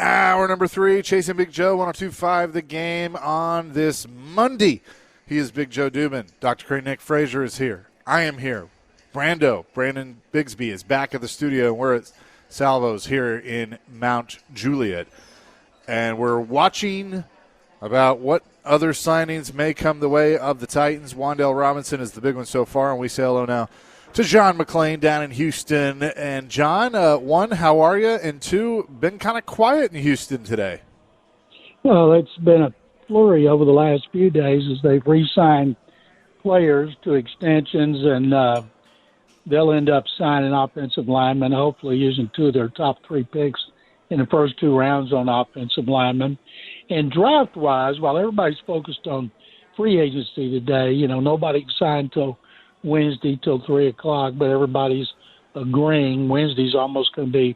Hour number 3, Chasing Big Joe, 102.5 The Game on this Monday. He is Big Joe Dubin. Dr. Crane Nick Frazier is here. I am here. Brandon Bigsby is back at the studio, and we're at Salvo's here in Mount Juliet. And we're watching about what other signings may come the way of the Titans. Wan'Dale Robinson is the big one so far, and we say hello now to John McClain down in Houston. And John, one, how are you? And two, been kind of quiet in Houston today. Well, it's been a flurry over the last few days as they've re-signed players to extensions, and they'll end up signing offensive linemen, hopefully using 2 of their top 3 picks in the first 2 rounds on offensive linemen. And draft-wise, while everybody's focused on free agency today, nobody signed till Wednesday till 3 o'clock, but everybody's agreeing Wednesday's almost going to be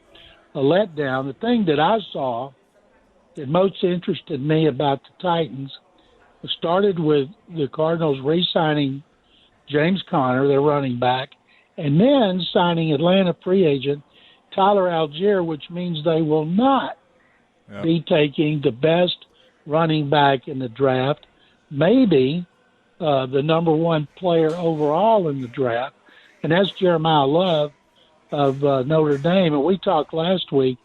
a letdown. The thing that I saw that most interested me about the Titans started with the Cardinals re-signing James Conner, their running back, and then signing Atlanta free agent Tyler Algier, which means they will not be taking the best running back in the draft, maybe the number 1 player overall in the draft, and that's Jeremiah Love of Notre Dame. And we talked last week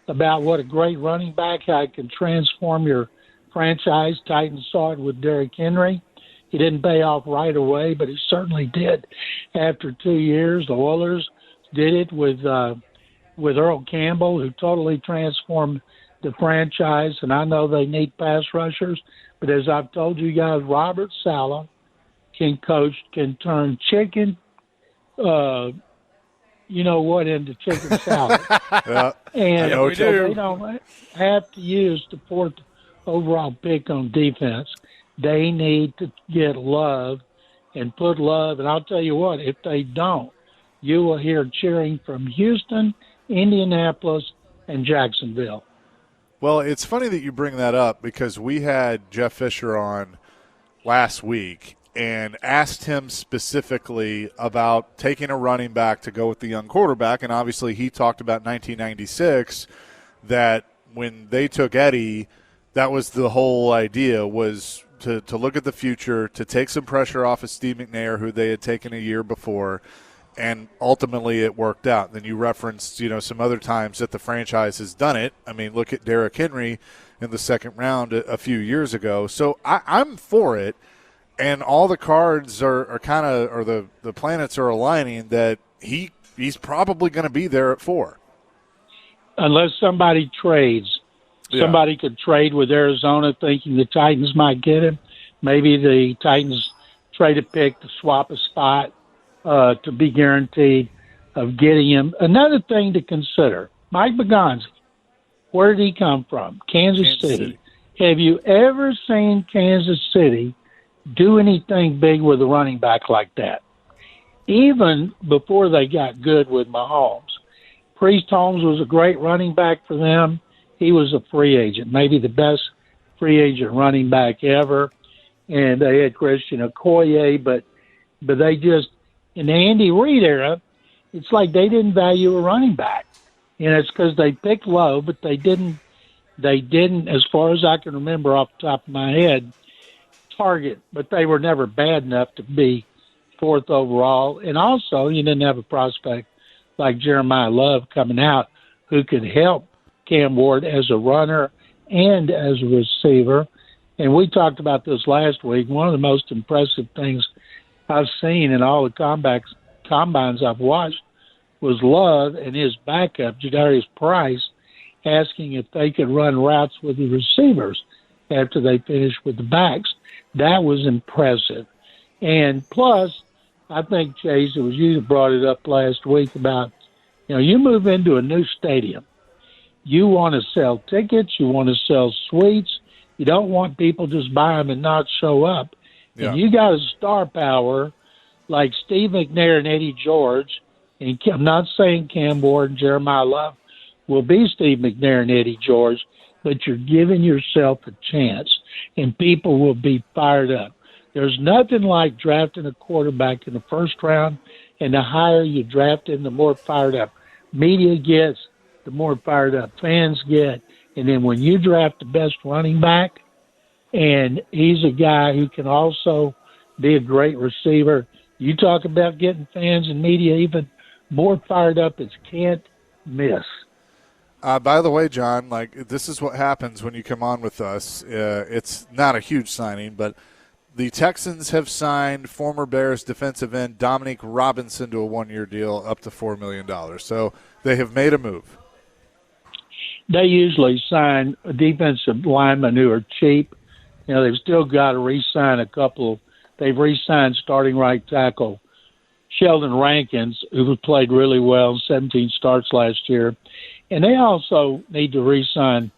about what a great running back, how it can transform your franchise. Titans saw it with Derrick Henry. He didn't pay off right away, but he certainly did after 2 years. The Oilers did it with Earl Campbell, who totally transformed the franchise, and I know they need pass rushers, but as I've told you guys, Robert Saleh can turn chicken, into chicken salad. And so they don't have to use the 4th overall pick on defense. They need to get Love and put Love, and I'll tell you what, if they don't, you will hear cheering from Houston, Indianapolis, and Jacksonville. Well, it's funny that you bring that up because we had Jeff Fisher on last week and asked him specifically about taking a running back to go with the young quarterback. And obviously he talked about 1996, that when they took Eddie, that was the whole idea, was to look at the future, to take some pressure off of Steve McNair, who they had taken a year before. And ultimately it worked out. Then you referenced, some other times that the franchise has done it. I mean, look at Derrick Henry in the second round a few years ago. So I'm for it. And all the cards are kind of, or the planets are aligning that he's probably going to be there at 4. Unless somebody trades. Somebody could trade with Arizona thinking the Titans might get him. Maybe the Titans trade a pick to swap a spot to be guaranteed of getting him. Another thing to consider, Mike Begonzi, where did he come from? Kansas City. Have you ever seen Kansas City do anything big with a running back like that? Even before they got good with Mahomes. Priest Holmes was a great running back for them. He was a free agent, maybe the best free agent running back ever. And they had Christian Okoye, but they just, in the Andy Reid era, it's like they didn't value a running back. And it's because they picked low, but they didn't, as far as I can remember off the top of my head, target. But they were never bad enough to be 4th overall. And also, you didn't have a prospect like Jeremiah Love coming out who could help Cam Ward as a runner and as a receiver. And we talked about this last week. One of the most impressive things I've seen in all the combines I've watched was Love and his backup, Jadarius Price, asking if they could run routes with the receivers after they finished with the backs. That was impressive. And plus, I think, Chase, it was you that brought it up last week about, you move into a new stadium. You want to sell tickets. You want to sell suites. You don't want people just buy them and not show up. Yeah. And you got a star power like Steve McNair and Eddie George, and I'm not saying Cam Ward and Jeremiah Love will be Steve McNair and Eddie George, but you're giving yourself a chance, and people will be fired up. There's nothing like drafting a quarterback in the first round, and the higher you draft him, the more fired up media gets, the more fired up fans get, And then when you draft the best running back, and he's a guy who can also be a great receiver, you talk about getting fans and media even more fired up. It's can't miss. By the way, John, this is what happens when you come on with us. It's not a huge signing, but the Texans have signed former Bears defensive end Dominique Robinson to a one-year deal up to $4 million. So they have made a move. They usually sign defensive linemen who are cheap. They've still got to re-sign a couple. They've re-signed starting right tackle Sheldon Rankins, who played really well, 17 starts last year. And they also need to re-sign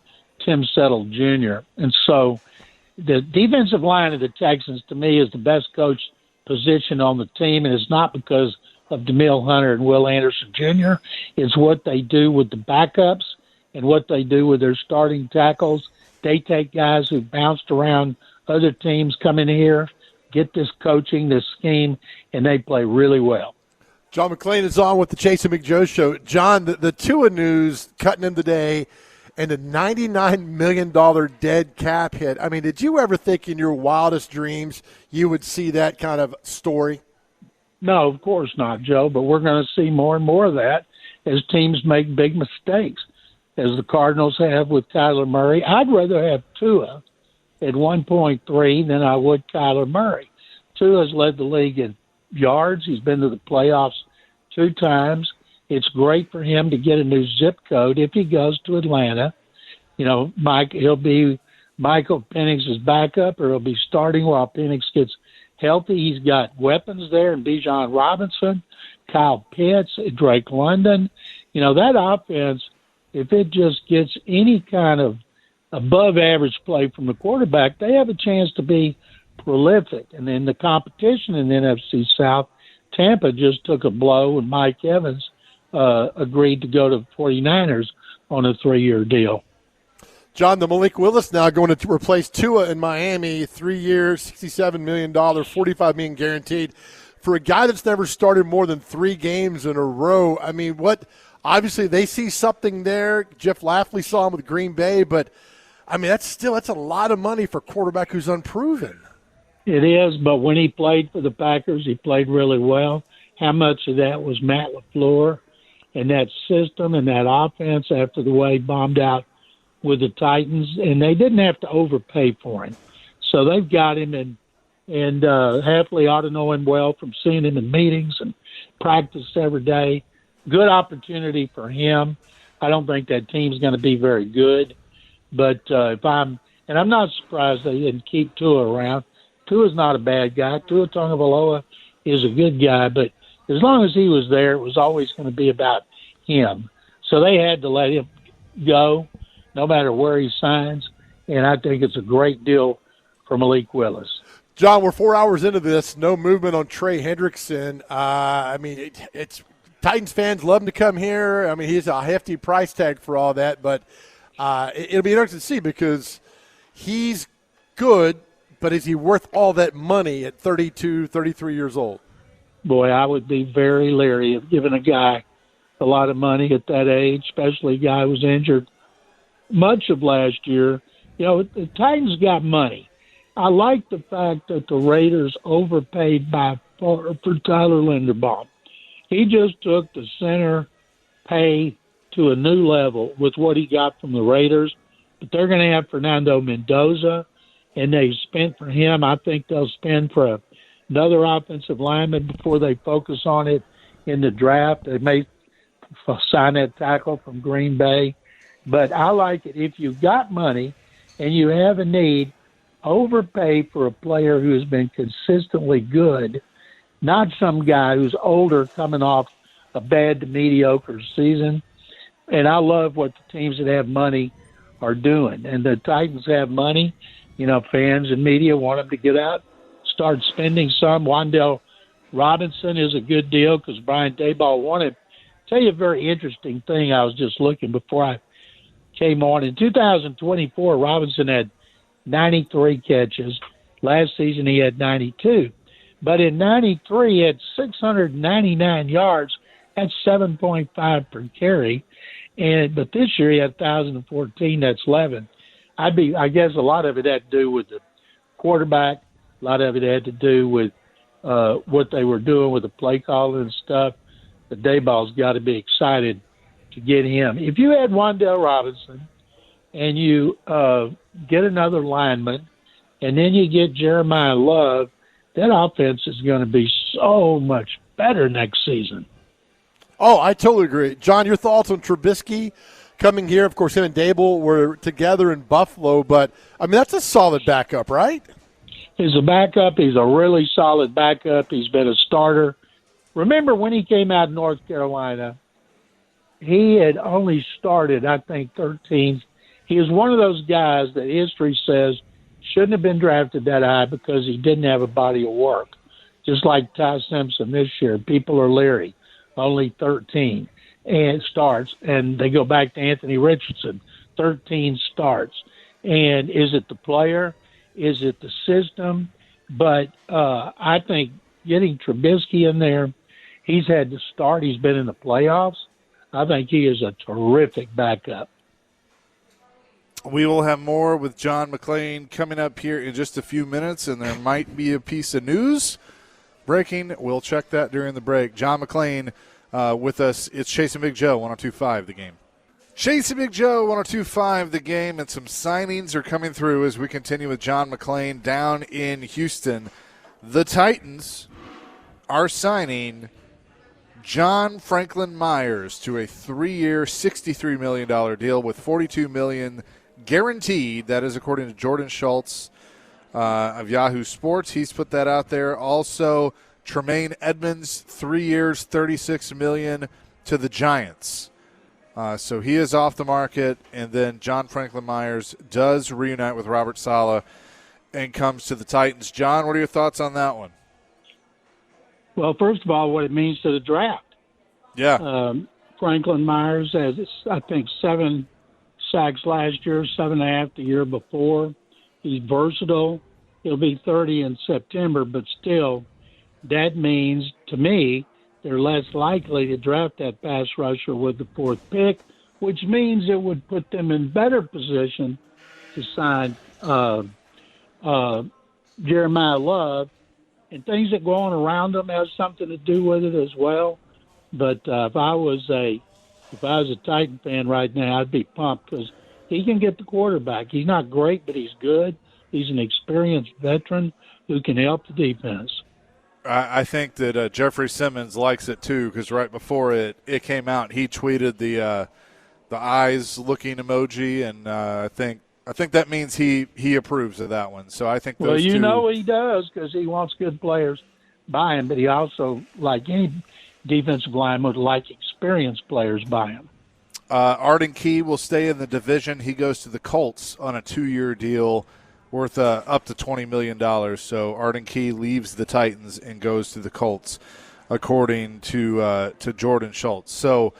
Tim Settle Jr. And so the defensive line of the Texans, to me, is the best coached position on the team, and it's not because of DeMille Hunter and Will Anderson Jr. It's what they do with the backups and what they do with their starting tackles. They take guys who bounced around other teams, come in here, get this coaching, this scheme, and they play really well. John McClain is on with the Chase and McJoe Show. John, the Tua news cutting him today and a $99 million dead cap hit. I mean, did you ever think in your wildest dreams you would see that kind of story? No, of course not, Joe, but we're going to see more and more of that as teams make big mistakes, as the Cardinals have with Kyler Murray. I'd rather have Tua at 1.3 than I would Kyler Murray. Tua has led the league in yards. He's been to the playoffs 2 times. It's great for him to get a new zip code if he goes to Atlanta. He'll be Michael Penix's backup, or he'll be starting while Penix gets healthy. He's got weapons there, and Bijan Robinson, Kyle Pitts, Drake London. That offense, if it just gets any kind of above-average play from the quarterback, they have a chance to be prolific. And then the competition in the NFC South, Tampa just took a blow, and Mike Evans agreed to go to the 49ers on a 3-year deal. John, the Malik Willis now going to replace Tua in Miami, 3 years, $67 million, $45 million guaranteed. For a guy that's never started more than 3 games in a row, I mean, obviously they see something there. Jeff Lafley saw him with Green Bay, but, I mean, that's a lot of money for a quarterback who's unproven. It is, but when he played for the Packers, he played really well. How much of that was Matt LaFleur and that system and that offense after the way he bombed out with the Titans? And they didn't have to overpay for him. So they've got him, and Hafley ought to know him well from seeing him in meetings and practice every day. Good opportunity for him. I don't think that team's going to be very good. But I'm not surprised they didn't keep Tua around. Tua's not a bad guy. Tua Tagovailoa is a good guy, but as long as he was there, it was always going to be about him. So they had to let him go, no matter where he signs, and I think it's a great deal for Malik Willis. John, we're 4 hours into this. No movement on Trey Hendrickson. It's Titans fans love him to come here. I mean, he's a hefty price tag for all that, but it'll be interesting to see because he's good, but is he worth all that money at 32, 33 years old? Boy, I would be very leery of giving a guy a lot of money at that age, especially a guy who was injured much of last year. The Titans got money. I like the fact that the Raiders overpaid by far for Tyler Linderbaum. He just took the center pay to a new level with what he got from the Raiders. But they're going to have Fernando Mendoza, and they spent for him. I think they'll spend for another offensive lineman before they focus on it in the draft. They may sign that tackle from Green Bay. But I like it. If you've got money and you have a need, overpay for a player who has been consistently good, not some guy who's older coming off a bad to mediocre season. And I love what the teams that have money are doing. And the Titans have money. Fans and media want them to get out, start spending some. Wan'Dale Robinson is a good deal because Brian Daboll wanted. Tell you a very interesting thing. I was just looking before I came on. In 2024, Robinson had 93 catches. Last season he had 92. But in 93, he had 699 yards. That's 7.5 per carry. But this year he had 1,014. That's 11. I guess a lot of it had to do with the quarterback. A lot of it had to do with what they were doing with the play calling and stuff. But Dayball's got to be excited to get him. If you had Wan'Dale Robinson and you get another lineman and then you get Jeremiah Love, that offense is going to be so much better next season. Oh, I totally agree. John, your thoughts on Trubisky coming here? Of course, him and Dable were together in Buffalo, but, I mean, that's a solid backup, right? He's a backup. He's a really solid backup. He's been a starter. Remember when he came out of North Carolina, he had only started, I think, 13. He was one of those guys that history says shouldn't have been drafted that high because he didn't have a body of work. Just like Ty Simpson this year. People are leery. Only 13 and starts, and they go back to Anthony Richardson, 13 starts. And is it the player? Is it the system? But I think getting Trubisky in there, he's had to start. He's been in the playoffs. I think he is a terrific backup. We will have more with John McClain coming up here in just a few minutes, and there might be a piece of news breaking. We'll check that during the break. John McClain with us. It's Chase and Big Joe, 102.5 The Game. Chase and Big Joe, 102.5 The Game, and some signings are coming through as we continue with John McClain down in Houston. The Titans are signing John Franklin Myers to a 3-year, $63 million deal with $42 million guaranteed. That is according to Jordan Schultz of Yahoo Sports. He's put that out there. Also, Tremaine Edmonds, 3 years, $36 million to the Giants. So he is off the market. And then John Franklin Myers does reunite with Robert Saleh and comes to the Titans. John, what are your thoughts on that one? Well, first of all, what it means to the draft. Yeah. Franklin Myers has, I think, 7 sacks last year, 7.5 the year before. He's versatile. He'll be 30 in September, but still, that means, to me, they're less likely to draft that pass rusher with the 4th pick, which means it would put them in better position to sign Jeremiah Love. And things that go on around them has something to do with it as well. But if I was a Titan fan right now, I'd be pumped because he can get the quarterback. He's not great, but he's good. He's an experienced veteran who can help the defense. I think that Jeffrey Simmons likes it too, because right before it came out, he tweeted the eyes looking emoji, and I think that means he approves of that one. So I think those two. Know he does because he wants good players by him, but he also, like any defensive lineman, would like experienced players by him. Arden Key will stay in the division. He goes to the Colts on a 2-year deal worth up to $20 million. So Arden Key leaves the Titans and goes to the Colts, according to Jordan Schultz. So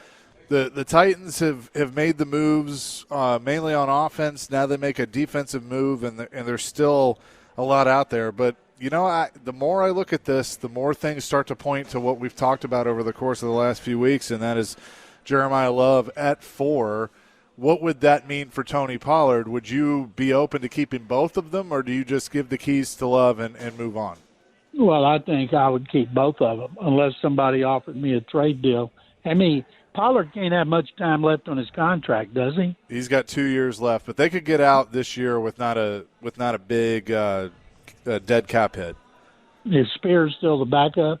the Titans have made the moves mainly on offense. Now they make a defensive move, and there's still a lot out there. But, the more I look at this, the more things start to point to what we've talked about over the course of the last few weeks, and that is Jeremiah Love at 4. What would that mean for Tony Pollard? Would you be open to keeping both of them, or do you just give the keys to Love and move on? Well, I think I would keep both of them unless somebody offered me a trade deal. I mean, Pollard can't have much time left on his contract, does he? He's got 2 years left, but they could get out this year with not a big dead cap hit. Is Spears still the backup?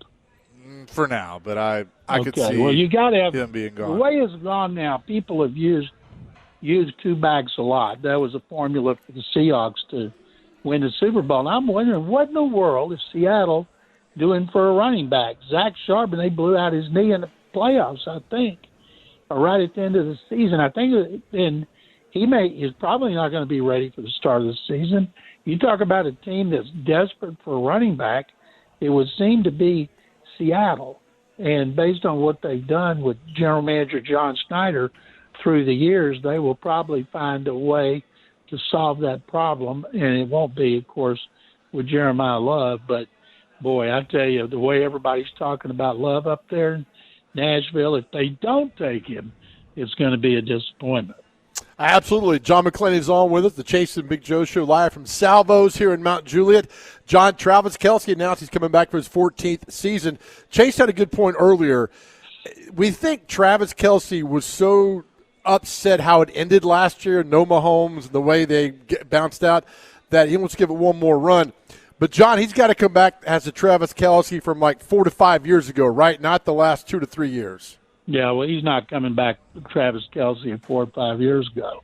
For now, but I could see you got to have him being gone. The way it's gone now, people have used 2 backs a lot. That was a formula for the Seahawks to win the Super Bowl. And I'm wondering what in the world is Seattle doing for a running back? Zach Sharp, and they blew out his knee in the playoffs, I think, or right at the end of the season. I think and he's probably not going to be ready for the start of the season. You talk about a team that's desperate for a running back, it would seem to be Seattle. And based on what they've done with General Manager John Snyder through the years, they will probably find a way to solve that problem. And it won't be, of course, with Jeremiah Love. But, boy, I tell you, the way everybody's talking about Love up there in Nashville, if they don't take him, it's going to be a disappointment. Absolutely. John McClain is on with us, the Chase and Big Joe Show, live from Salvo's here in Mount Juliet. John, Travis Kelce announced he's coming back for his 14th season. Chase had a good point earlier. We think Travis Kelce was so upset how it ended last year, no Mahomes, and the way they bounced out, that he wants to give it one more run. But, John, he's got to come back as a Travis Kelce from like 4 to 5 years ago, right? Not the last 2 to 3 years. Yeah, well, he's not coming back Travis Kelce 4 or 5 years ago.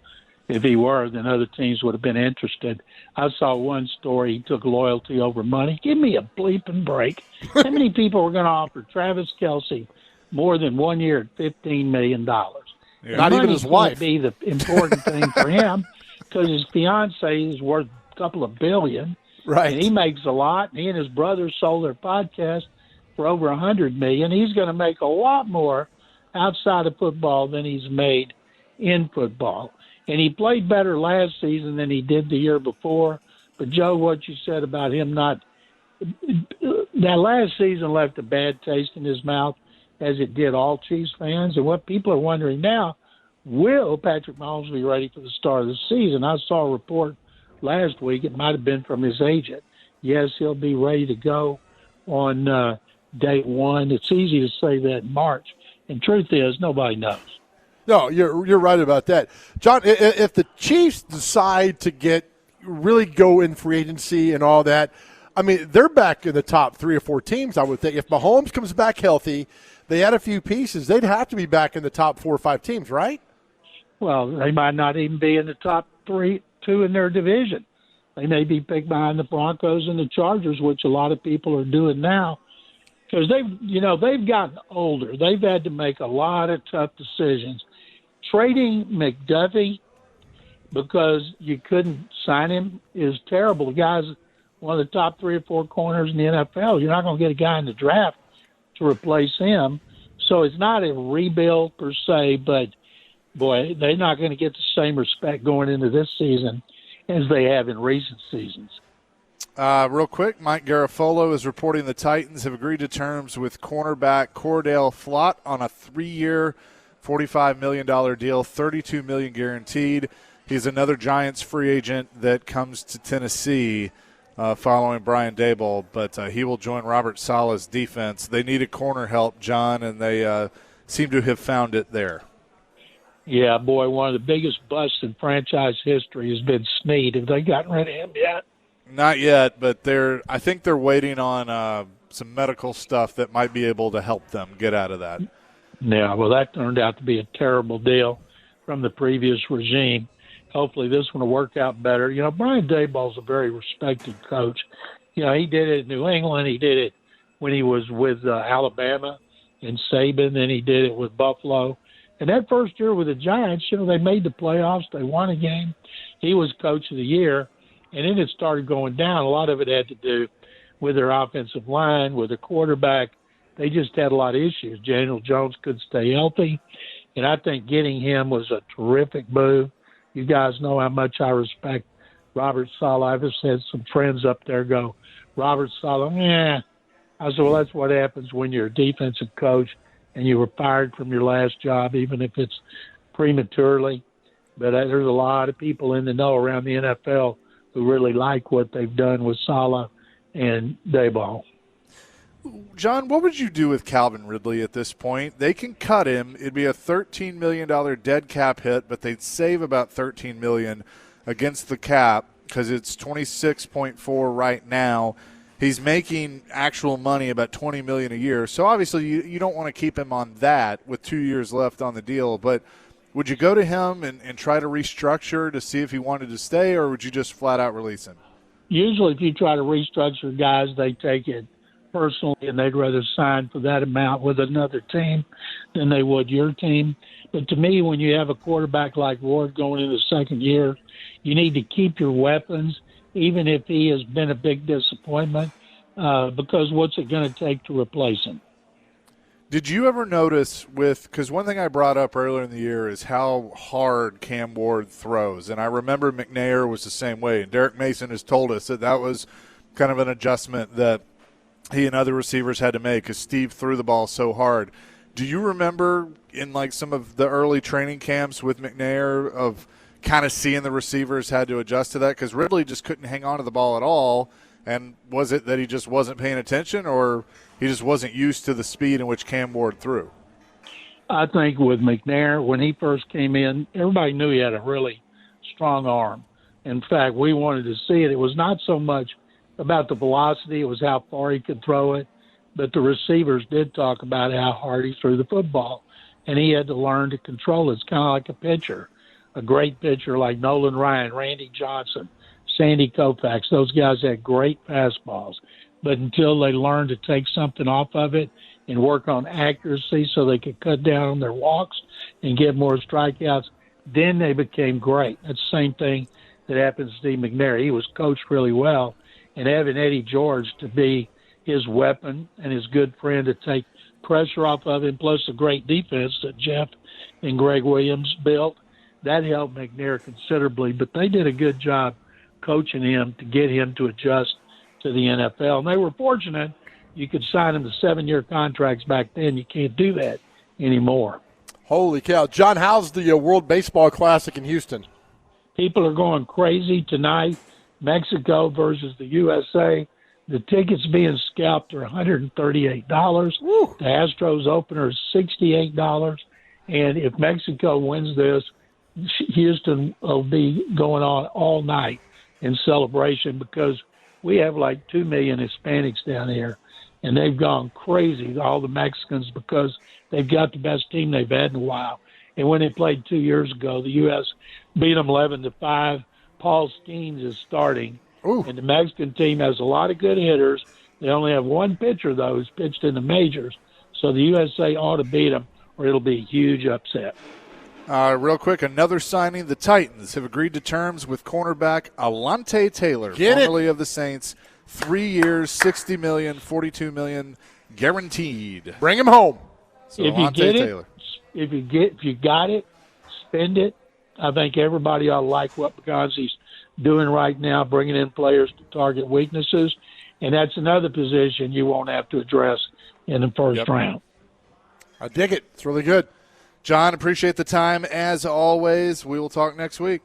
If he were, then other teams would have been interested. I saw one story, he took loyalty over money. Give me a bleeping break. How many people were going to offer Travis Kelce more than 1 year at $15 million? Yeah. Not even his wife. Be the important thing for him because his fiance is worth a couple of billion. Right. And he makes a lot. He and his brother sold their podcast for over $100 million. He's going to make a lot more outside of football than he's made in football. And he played better last season than he did the year before. But, Joe, what you said about him that last season left a bad taste in his mouth, as it did all Chiefs fans. And what people are wondering now, will Patrick Mahomes be ready for the start of the season? I saw a report last week, it might have been from his agent. Yes, he'll be ready to go on day one. It's easy to say that in March. And truth is, nobody knows. No, you're right about that. John, if the Chiefs decide to really go in free agency and all that, I mean, they're back in the top 3 or 4 teams, I would think. If Mahomes comes back healthy, they add a few pieces, they'd have to be back in the top 4 or 5 teams, right? Well, they might not even be in the top 2 in their division. They may be picked behind the Broncos and the Chargers, which a lot of people are doing now. Because they've gotten older. They've had to make a lot of tough decisions. Trading McDuffie because you couldn't sign him is terrible. The guy's one of the top 3 or 4 corners in the NFL. You're not going to get a guy in the draft to replace him. So it's not a rebuild per se, but, boy, they're not going to get the same respect going into this season as they have in recent seasons. Real quick, Mike Garafolo is reporting the Titans have agreed to terms with cornerback Cordell Flott on a 3-year, $45 million deal, $32 million guaranteed. He's another Giants free agent that comes to Tennessee following Brian Daboll, but he will join Robert Saleh's defense. They needed corner help, John, and they seem to have found it there. Yeah, boy, one of the biggest busts in franchise history has been Snead. Have they gotten rid of him yet? Not yet, but I think they're waiting on some medical stuff that might be able to help them get out of that. Yeah, well, that turned out to be a terrible deal from the previous regime. Hopefully this one will work out better. Brian Daboll's a very respected coach. He did it in New England. He did it when he was with Alabama and Saban, and he did it with Buffalo. And that first year with the Giants, they made the playoffs. They won a game. He was coach of the year. And then it started going down. A lot of it had to do with their offensive line, with their quarterback. They just had a lot of issues. Daniel Jones couldn't stay healthy. And I think getting him was a terrific move. You guys know how much I respect Robert Saleh. I've just had some friends up there go, Robert Saleh, I said, well, that's what happens when you're a defensive coach and you were fired from your last job, even if it's prematurely. But there's a lot of people in the know around the NFL who really like what they've done with Saleh and Daboll. John, what would you do with Calvin Ridley at this point? They can cut him. It'd be a $13 million dead cap hit, but they'd save about $13 million against the cap because it's 26.4 right now. He's making actual money about $20 million a year. So obviously you don't want to keep him on that with 2 years left on the deal, but would you go to him and try to restructure to see if he wanted to stay, or would you just flat out release him? Usually if you try to restructure guys, they take it personally and they'd rather sign for that amount with another team than they would your team. But to me, when you have a quarterback like Ward going into the second year, you need to keep your weapons, even if he has been a big disappointment, because what's it going to take to replace him? Did you ever notice because one thing I brought up earlier in the year is how hard Cam Ward throws. And I remember McNair was the same way. And Derek Mason has told us that was kind of an adjustment that he and other receivers had to make because Steve threw the ball so hard. Do you remember in like some of the early training camps with McNair of kind of seeing the receivers had to adjust to that? Because Ridley just couldn't hang on to the ball at all. And was it that he just wasn't paying attention, or he just wasn't used to the speed in which Cam Ward threw? I think with McNair, when he first came in, everybody knew he had a really strong arm. In fact, we wanted to see it. It was not so much about the velocity, it was how far he could throw it. But the receivers did talk about how hard he threw the football, and he had to learn to control it. It's kind of like a pitcher, a great pitcher like Nolan Ryan, Randy Johnson, Sandy Koufax. Those guys had great fastballs. But until they learned to take something off of it and work on accuracy so they could cut down on their walks and get more strikeouts, then they became great. That's the same thing that happened to Steve McNair. He was coached really well, and having Eddie George to be his weapon and his good friend to take pressure off of him, plus the great defense that Jeff and Greg Williams built, that helped McNair considerably. But they did a good job coaching him to get him to adjust to the NFL. And they were fortunate you could sign him to 7-year contracts back then. You can't do that anymore. Holy cow. John, how's the World Baseball Classic in Houston? People are going crazy tonight. Mexico versus the USA. The tickets being scalped are $138. Woo. The Astros opener is $68. And if Mexico wins this, Houston will be going on all night in celebration because we have like 2 million Hispanics down here, and they've gone crazy, all the Mexicans, because they've got the best team they've had in a while. And when they played 2 years ago, the U.S. beat them 11-5. Paul Skeens is starting. Ooh. And the Mexican team has a lot of good hitters. They only have one pitcher, though, who's pitched in the majors. So the USA ought to beat them, or it'll be a huge upset. Real quick, another signing. The Titans have agreed to terms with cornerback Alante Taylor, formerly of the Saints. 3 years, $60 million, $42 million guaranteed. Bring him home. So If you Alante get Taylor. it, if you got it, spend it. I think everybody ought to like what Begonzi's doing right now, bringing in players to target weaknesses, and that's another position you won't have to address in the first round. I dig it. It's really good. John, appreciate the time as always. We will talk next week.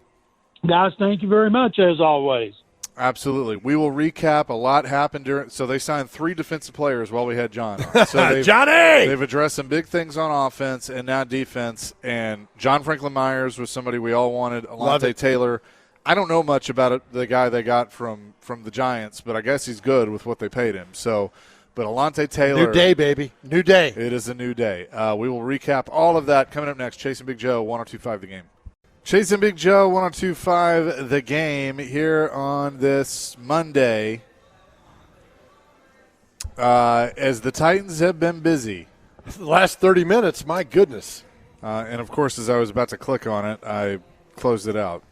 Guys, thank you very much as always. Absolutely. We will recap. A lot happened during. So they signed 3 defensive players while we had John on. So Johnny! They've addressed some big things on offense and now defense. And John Franklin Myers was somebody we all wanted. Alante Taylor. I don't know much about it, the guy they got from the Giants, but I guess he's good with what they paid him. So, but Alante Taylor. New day, baby. New day. It is a new day. We will recap all of that coming up next. Chasing Big Joe, 102.5 The Game. Chasing Big Joe, 102.5 The Game here on this Monday. As the Titans have been busy. The last 30 minutes, my goodness. And, of course, as I was about to click on it, I closed it out.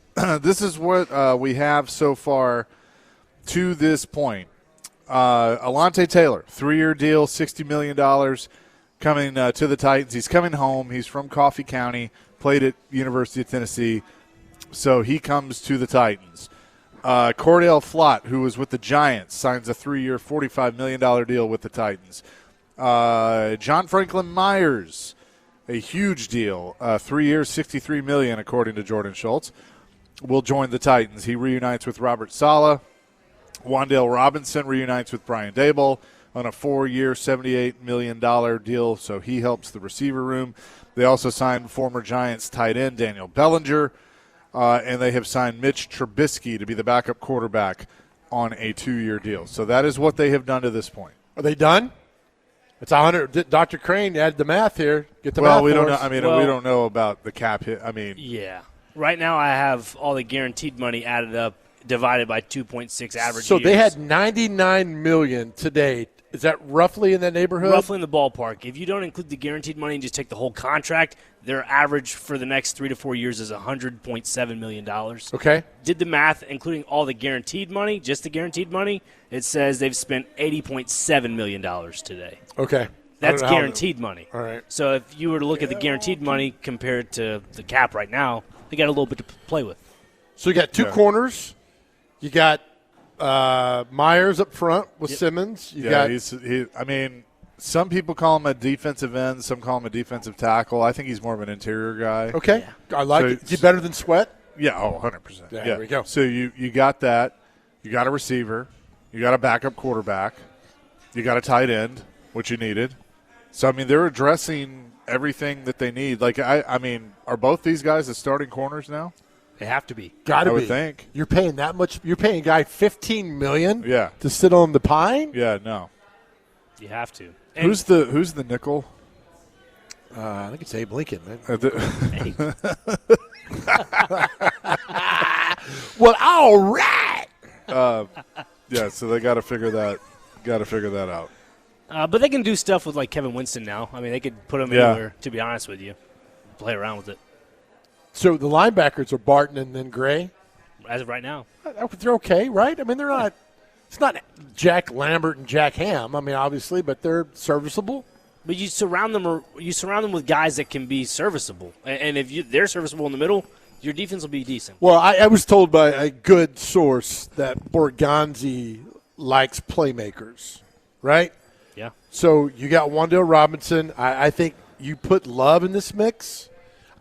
This is what we have so far to this point. Alante Taylor, 3-year deal, $60 million coming to the Titans. He's coming home. He's from Coffee County, played at University of Tennessee, so he comes to the Titans. Cordell Flott, who was with the Giants, signs a 3-year, $45 million deal with the Titans. John Franklin Myers, a huge deal, 3 years, $63 million, according to Jordan Schultz, will join the Titans. He reunites with Robert Saleh. Wan'Dale Robinson reunites with Brian Daboll on a 4-year, $78 million deal, so he helps the receiver room. They also signed former Giants tight end Daniel Bellinger, and they have signed Mitch Trubisky to be the backup quarterback on a 2-year deal. So that is what they have done to this point. Are they done? It's 100. Dr. Crane, add the math here. Get the math. Well, we don't for know. us. I mean, Well- we don't know about the cap hit. I mean, Yeah. Right now I have all the guaranteed money added up, divided by 2.6 average So years. they had $99 million today. Is that roughly in that neighborhood? Roughly in the ballpark. If you don't include the guaranteed money and just take the whole contract, their average for the next 3 to 4 years is $100.7 million. Okay. Did the math, including all the guaranteed money, just the guaranteed money, it says they've spent $80.7 million today. Okay. That's I don't know how- guaranteed money. All right. So if you were to look at the guaranteed money compared to the cap right now, they got a little bit to play with. So you got 2 corners. You got Myers up front with Simmons. You got I mean, some people call him a defensive end. Some call him a defensive tackle. I think he's more of an interior guy. Okay. I like it. Is he better than Sweat? Yeah, 100%. Yeah, there we go. So you got that. You got a receiver. You got a backup quarterback. You got a tight end, which you needed. So, I mean, they're addressing everything that they need. Like, I mean, are both these guys the starting corners now? They have to be. Gotta I be. would think. You're paying that much. You're paying a guy $15 million to sit on the pine? Yeah, no. You have to. And Who's the nickel? I think it's Abe Lincoln, man. hey, Well, all right. Yeah, so they got to figure that out. but they can do stuff with like Kevin Winston now. I mean, they could put him anywhere. To be honest with you, play around with it. So the linebackers are Barton and then Gray. As of right now, They're okay, right? I mean, they're not. It's not Jack Lambert and Jack Ham. I mean, obviously, but they're serviceable. but you surround them with guys that can be serviceable, and if they're serviceable in the middle, your defense will be decent. Well, I was told by a good source that Borgonzi likes playmakers, right? Yeah. So you got Wan'Dale Robinson. I think you put Love in this mix.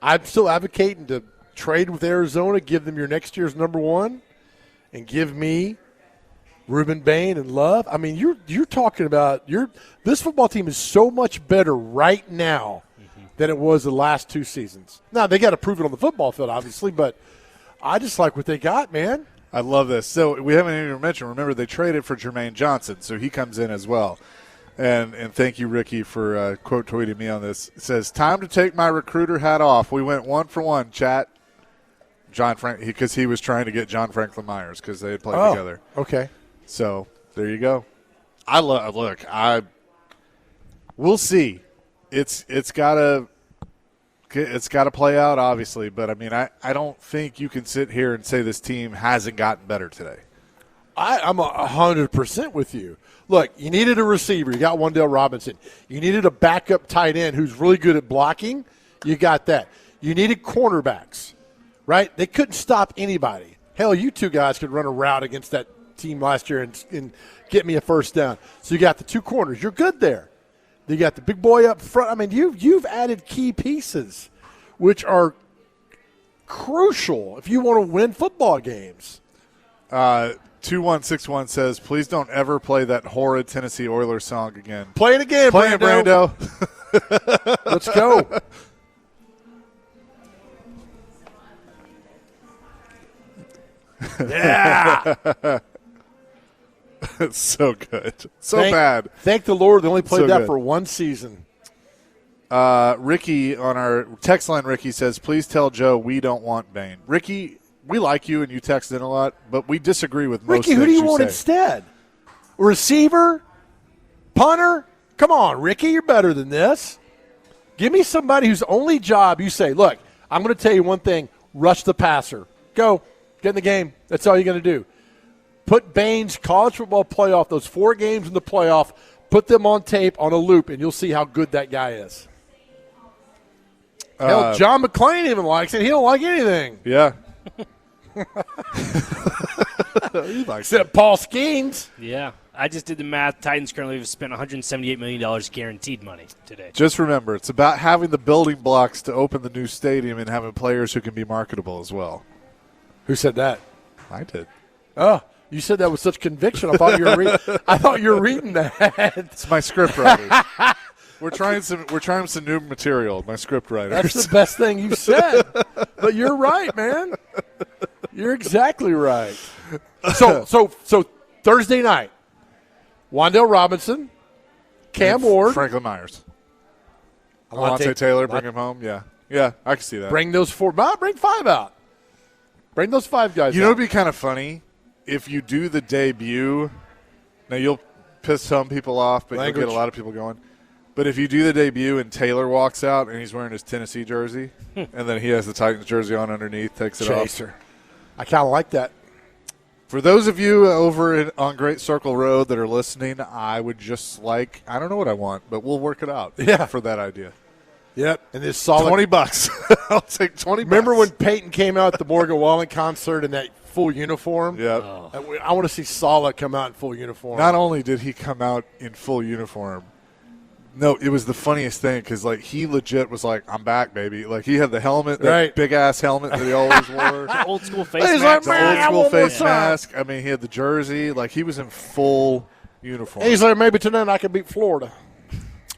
I'm still advocating to trade with Arizona, give them your next year's number one, and give me Reuben Bain and Love. I mean, you're talking about this football team is so much better right now than it was the last two seasons. Now, they got to prove it on the football field, obviously, but I just like what they got, man. I love this. So we haven't even mentioned, remember, they traded for Jermaine Johnson, so he comes in as well. And thank you, Ricky, for quote tweeting me on this. It says, time to take my recruiter hat off. We went 1-for-1, chat. John Frank, because he was trying to get John Franklin Myers because they had played together. Okay. So there you go. We'll see. It's gotta play out, obviously, but I mean, I don't think you can sit here and say this team hasn't gotten better today. I'm 100% with you. Look, you needed a receiver. You got Wan'Dale Robinson. You needed a backup tight end who's really good at blocking. You got that. You needed cornerbacks, right? They couldn't stop anybody. Hell, you two guys could run a route against that team last year and get me a first down. So you got the two corners. You're good there. You got the big boy up front. I mean, you've added key pieces, which are crucial if you want to win football games. 2161 says, please don't ever play that horrid Tennessee Oilers song again. Play it again, Play it, Brando. Let's go. Yeah. It's so good. So bad. Thank the Lord they only played So that good. for one season. Ricky on our text line, Ricky says, please tell Joe we don't want Bain. Ricky, we like you and you text in a lot, but we disagree with most Ricky, things who do you you want say. instead? Receiver? Punter? Come on, Ricky, you're better than this. Give me somebody whose only job you say, look, I'm going to tell you one thing, rush the passer. Go. Get in the game. That's all you're going to do. Put Bain's college football playoff, those 4 games in the playoff, put them on tape on a loop, and you'll see how good that guy is. Hell, John McClain even likes it. He don't like anything. Yeah. Except Paul Skeens. Yeah. I just did the math. Titans currently have spent $178 million guaranteed money today. Just remember, it's about having the building blocks to open the new stadium and having players who can be marketable as well. Who said that? I did. Oh, you said that with such conviction. I thought you were reading that. It's my script writers. We're trying some new material. My script writers. That's the best thing you said. But you're right, man. You're exactly right. So Thursday night, Wan'Dale Robinson, Cam Ward, Franklin Myers, Alontae Alontae Taylor, bring him home. Yeah, I can see that. Bring those 4. Bring 5 out. Bring those 5 guys. You know, out. it'd be kind of funny if you do the debut. Now you'll piss some people off, but you'll get a lot of people going. But if you do the debut and Taylor walks out and he's wearing his Tennessee jersey, and then he has the Titans jersey on underneath, takes it Chaser. off. I kind of like that. For those of you over on Great Circle Road that are listening, I would just like, I don't know what I want, but we'll work it out for that idea. Yep. And this solid $20. I'll take $20. Remember when Peyton came out at the Morgan Wallen concert in that full uniform? Yeah. I want to see Saleh come out in full uniform. Not only did he come out in full uniform, No, it was the funniest thing because, like, he legit was like, I'm back, baby. Like, he had the helmet, that Right. big-ass helmet that he always wore. The old school face He's mask. like, The "Man, old-school one more face time." mask. I mean, he had the jersey. Like, he was in full uniform. He's like, maybe tonight I can beat Florida.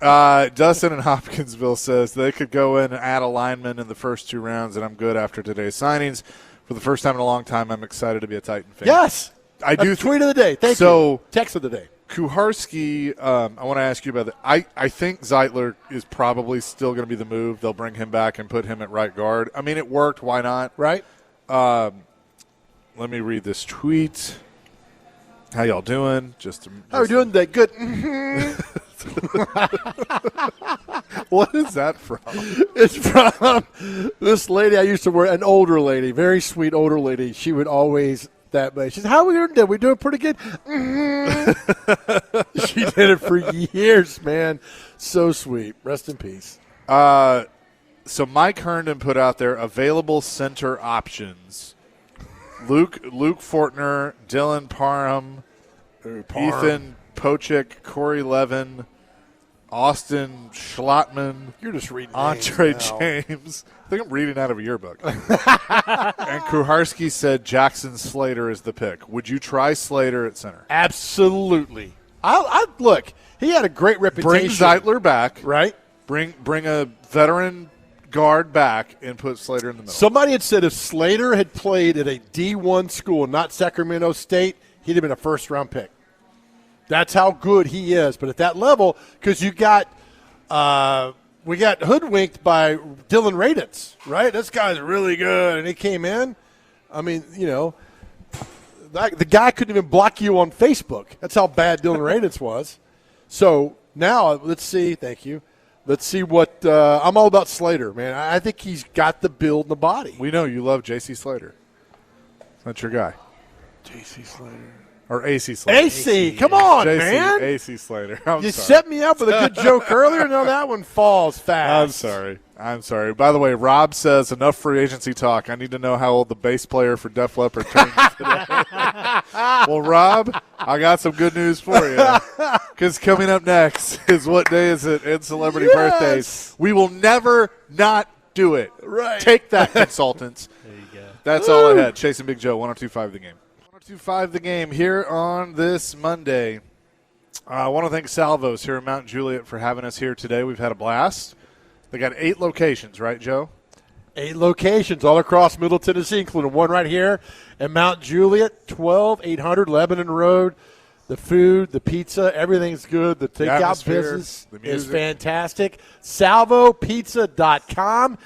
Dustin in Hopkinsville says they could go in and add a lineman in the first 2 rounds, and I'm good after today's signings. For the first time in a long time, I'm excited to be a Titan fan. Yes. I do. Tweet of the day. Thank you. Text of the day. Kuharski, I want to ask you about that. I think Zeitler is probably still going to be the move. They'll bring him back and put him at right guard. I mean, it worked. Why not? Right. Let me read this tweet. How y'all doing? How are we doing today? Good. What is that from? It's from this lady I used to work, an older lady, very sweet older lady. She would always that way. She said, how are we doing today? We doing pretty good? She did it for years, man. So sweet. Rest in peace. So Mike Herndon put out there available center options. Luke Fortner, Dylan Parham, Ethan Pochik, Corey Levin, Austin Schlottman. You're just reading Andre names now. James. I think I'm reading out of a yearbook. And Kuharski said Jackson Slater is the pick. Would you try Slater at center? Absolutely. I look, he had a great reputation. Bring Zeitler back. Right? Bring a veteran guard back and put Slater in the middle. Somebody had said if Slater had played at a D1 school, not Sacramento State, he'd have been a first-round pick. That's how good he is. But at that level, because we got hoodwinked by Dylan Raditz, right? This guy's really good, and he came in. I mean, the guy couldn't even block you on Facebook. That's how bad Dylan Raditz was. So now let's see. Thank you. Let's see what I'm all about Slater, man. I think he's got the build and the body. We know you love J.C. Slater. That's your guy. J.C. Slater. Or A.C. Slater. AC, come on, JC, man. A.C. Slater. I'm You sorry. set me up with a good joke earlier. No, that one falls fast. I'm sorry. By the way, Rob says enough free agency talk. I need to know how old the bass player for Def Leppard turns today. Well, Rob, I got some good news for you. Because coming up next is what day is it in celebrity birthdays. We will never not do it. Right. Take that, consultants. There you go. That's all I had. Chasing Big Joe, 102.5 The Game. 102.5 The Game here on this Monday. I want to thank Salvo's here in Mount Juliet for having us here today. We've had a blast. They got 8 locations, right, Joe? 8 locations all across Middle Tennessee, including one right here in Mount Juliet, 12800 Lebanon Road. The food, the pizza, everything's good. The takeout atmosphere, business the is music. fantastic. SalvoPizza.com.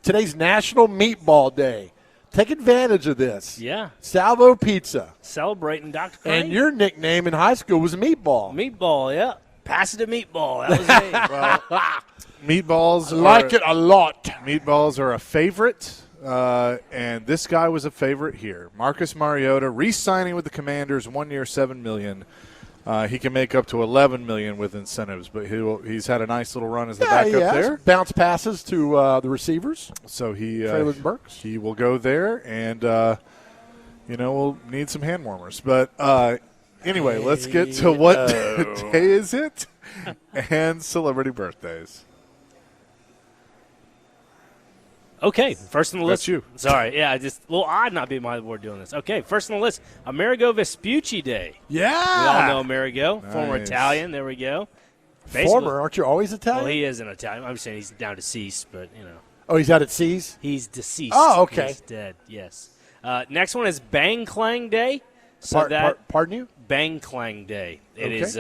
Today's National Meatball Day. Take advantage of this. Yeah. Salvo Pizza. Celebrating Dr. Crane. And your nickname in high school was Meatball. Meatball, yeah. Pass it to Meatball. That was me. Meatballs I like it a lot. Meatballs are a favorite, and this guy was a favorite here. Marcus Mariota re-signing with the Commanders, 1 year, $7 million. He can make up to $11 million with incentives, but he's had a nice little run as the backup there. Bounce passes to the receivers. So Traylon Burks. he will go there, and we'll need some hand warmers. But anyway, let's get to what day is it, and celebrity birthdays. Okay, first on the list. That's you. Sorry, yeah, just a little odd not being my board doing this. Okay, first on the list, Amerigo Vespucci Day. Yeah. We all know Amerigo, former Nice. Italian. There we go. Former. Aren't you always Italian? Well, he is an Italian. I'm saying he's now deceased, but Oh, he's out at Seas? he's deceased. Oh, okay. He's dead. Yes. Next one is Bang Clang Day. So Pardon you? Bang Clang Day. It Okay. is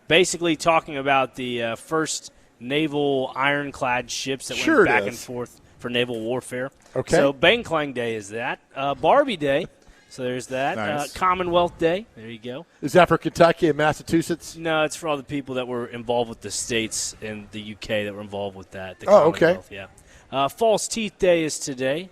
basically talking about the first naval ironclad ships that Sure went it back is. and forth for naval warfare. Okay. So Bang Clang Day is that. Barbie Day. So there's that. Nice. Commonwealth Day. There you go. Is that for Kentucky and Massachusetts? No, it's for all the people that were involved with the states and the UK that were involved with that. The Oh, okay. Commonwealth, yeah. False Teeth Day is today.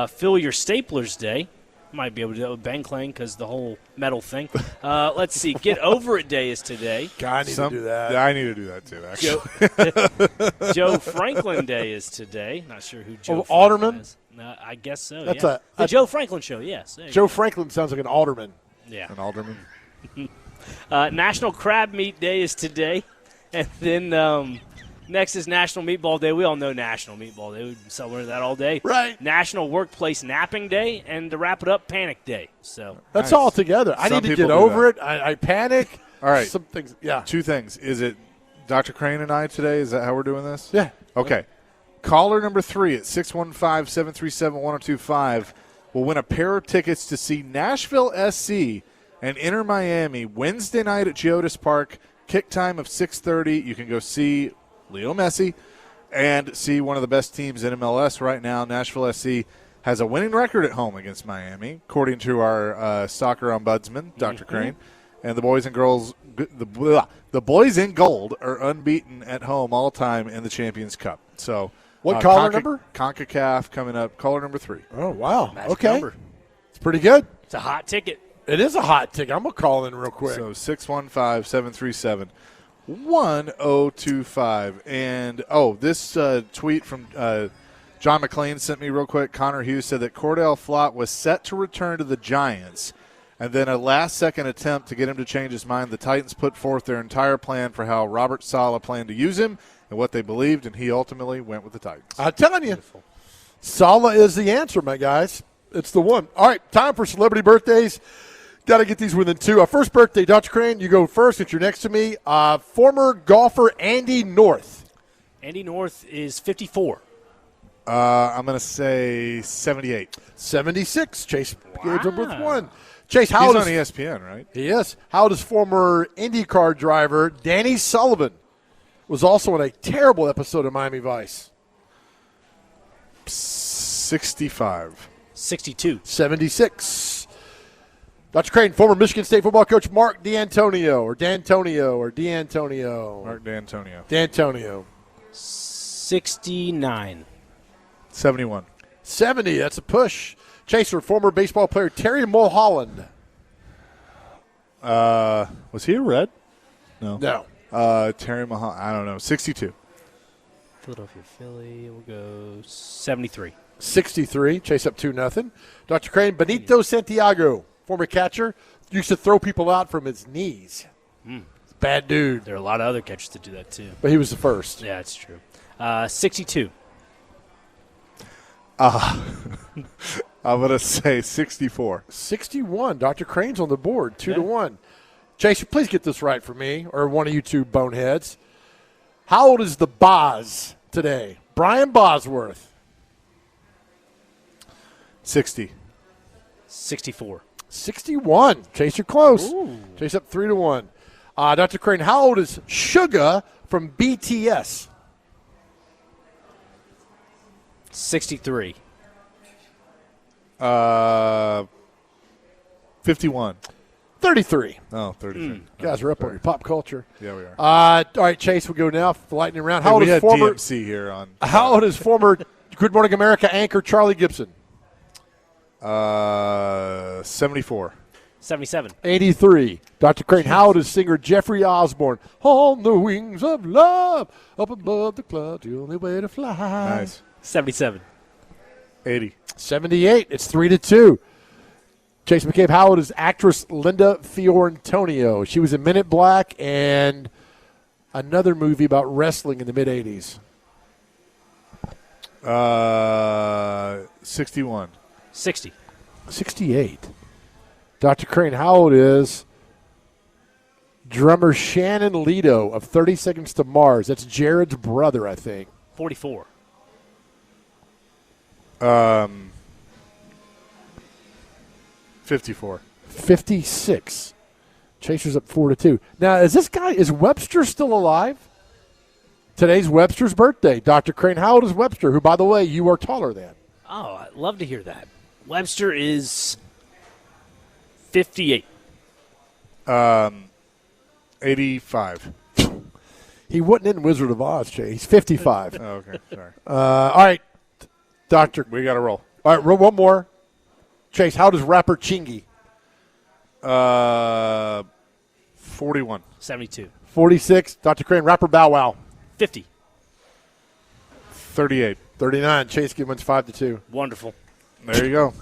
Fill Your Staplers Day. Might be able to do that with Bang Clang because the whole metal thing. Let's see. Get Over It Day is today. God, I need to do that. I need to do that too, actually. Joe Franklin Day is today. Not sure who Joe Franklin Alderman? is. No, I guess so. That's yeah. a- The Joe Franklin Show. Yes. There you Joe Franklin sounds like an alderman. go. Yeah. An alderman. National Crab Meat Day is today. And then next is National Meatball Day. We all know National Meatball Day. We've been celebrating that all day. Right. National Workplace Napping Day, and to wrap it up, Panic Day. So that's Nice. all together. I Some need to people get do over that. it. I panic. All right. Some things. Yeah. Two things. Is it Dr. Crane and I today? Is that how we're doing this? Yeah. Okay. Caller number 3 at 615-737-1025 will win a pair of tickets to see Nashville SC and Inter Miami Wednesday night at Geodis Park. Kick time of 6:30. You can go see Leo Messi and see one of the best teams in MLS right now. Nashville SC has a winning record at home against Miami, according to our soccer ombudsman, Dr. Crane. And the boys and girls, the boys in gold are unbeaten at home all time in the Champions Cup. So, What caller number? CONCACAF coming up. Caller number 3. Oh, wow. Magic okay. number. It's pretty good. It's a hot ticket. It is a hot ticket. I'm going to call in real quick. So 615-737-1025. And, this tweet from John McClain sent me real quick. Connor Hughes said that Cordell Flott was set to return to the Giants, and then a last-second attempt to get him to change his mind. The Titans put forth their entire plan for how Robert Saleh planned to use him and what they believed, and he ultimately went with the Titans. I'm telling you, Saleh is the answer, my guys. It's the one. All right, time for celebrity birthdays. Got to get these within 2. First birthday, Dr. Crane, you go first since you're next to me. Former golfer Andy North. Andy North is 54. I'm going to say 78. 76. Chase gave him with Wow. 1. Chase, how He's old on is ESPN, right? he is? How old is former IndyCar driver Danny Sullivan? Was also in a terrible episode of Miami Vice. 65. 62. 76. Dr. Crane, former Michigan State football coach Mark D'Antonio. Mark D'Antonio. D'Antonio. 69. 71. 70. That's a push. Chaser, former baseball player Terry Mulholland. Was he a Red? No. No. Terry Mulholland. I don't know. 62. Philadelphia Philly. We'll go 73. 63. Chase up 2-0. Dr. Crane, Benito Santiago, former catcher, used to throw people out from his knees. Bad dude. There are a lot of other catchers that do that too. But he was the first. Yeah, it's true. 62. I'm going to say 64. 61. Dr. Crane's on the board, 2-1. Chase, please get this right for me, or one of you two boneheads. How old is the Boz today? Brian Bosworth. 60. 64. 61. Chase, you're close. Ooh. Chase up 3-1. Dr. Crane, how old is Suga from BTS? 63. 51. 33. Oh, 33. Guys are up on your pop culture. Yeah, we are. All right, Chase, we'll go now for the lightning round. How Hey, old we is had former DMC here on. How old is former Good Morning America anchor Charlie Gibson? 74. 77. 83. Dr. Crane, how old is singer Jeffrey Osborne? On the wings of love, up above the clouds, the only way to fly. Nice. 77. 80. 78. It's 3-2. Chase McCabe, how old is actress Linda Fiorantonio? She was in Men in Black and another movie about wrestling in the mid-'80s. 61. 60. 68. Dr. Crane, how old is drummer Shannon Lido of 30 Seconds to Mars? That's Jared's brother, I think. 44. 54. 56. Chaser's up 4-2. Now, is Webster still alive? Today's Webster's birthday. Dr. Crane, how old is Webster, who, by the way, you are taller than? Oh, I'd love to hear that. Webster is 58. 85. He wasn't in Wizard of Oz, Chase. He's 55. Oh, okay. Sorry. All right, Doctor. We got to roll. All right, one more. Chase, how does rapper Chingy? 41. 72. 46. Dr. Crane, rapper Bow Wow. 50. 38. 39. Chase wins 5-2. Wonderful. There you go.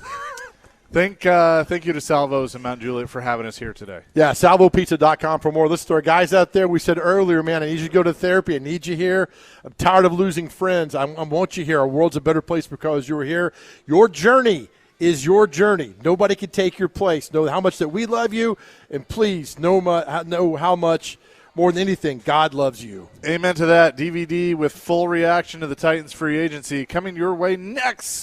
Thank you to Salvo's and Mount Juliet for having us here today. Yeah, salvopizza.com for more. Listen to our guys out there. We said earlier, man, I need you to go to therapy. I need you here. I'm tired of losing friends. I want you here. Our world's a better place because you're here. Your journey is your journey. Nobody can take your place. Know how much that we love you, and please know how much, more than anything, God loves you. Amen to that. DVD with full reaction to the Titans free agency coming your way next.